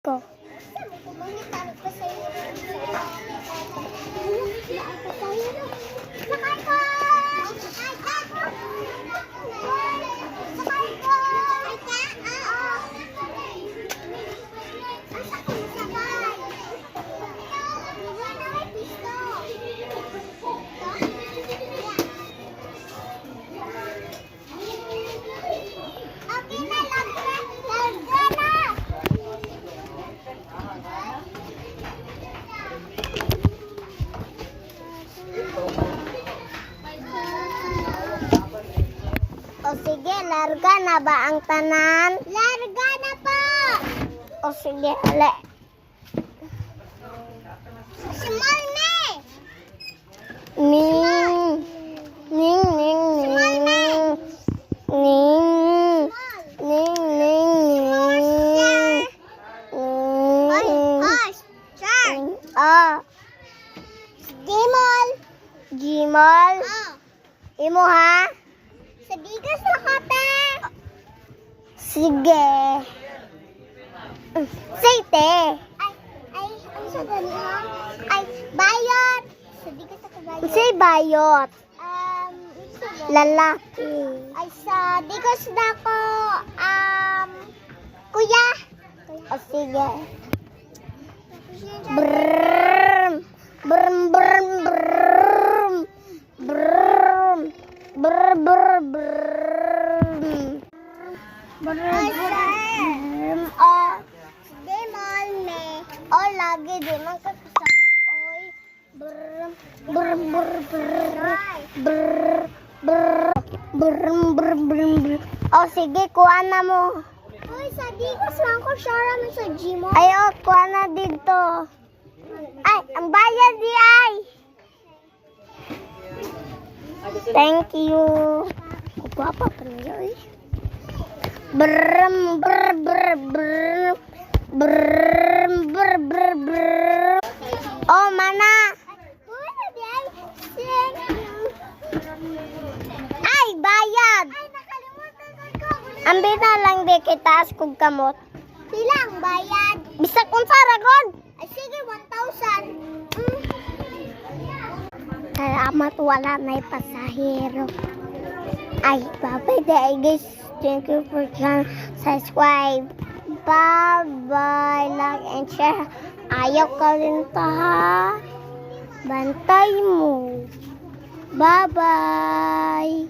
Ko. O sige, larga na ba ang tanan? Larga na po! O sige, ale. Small me! Ning! Ning, ning, ning. Ning! Ning, ning, ning. Hosh! Sir! Gimol! Gimol? Imo ha? Sa bigas na kate. Sige. Sete. Ay, ano sa ganyan? Ay, bayot. Sa bigas na kabayot. Say bayot. Lalaki. Ay, sa bigas na ko, kuya. O, sige. Brrrm. Brrrm, brrrm, brrrm. Brrrm. Brr, brr, brr. Brr, di man me. Lagi di man kakasabot, oy. Brr, brr, brr, brr. Brr, brr. Brr, brr, brr, brr. Sige, kuha na mo. Uy, sa dikas lang ko siya raman sa gym. Ay, kuha na dito. Ay, ang bayad di ay. Thank you. Apa pa niyo eh? Brrrm, brr, brr, brr. Brrrm, brr, brr, brr. Oh, mana? Ay, bayad. Ay, nakalimutan ko. Ambil na lang di kita kung kamot. Silang bayad. Bisag unsa ragon? Ay, sige, 1,000. Salamat, wala na pasahero. Ay, bye-bye guys. Thank you for subscribe. Bye-bye. Like and share. Ayaw ka rin pa ha. Bantay mo. Bye-bye.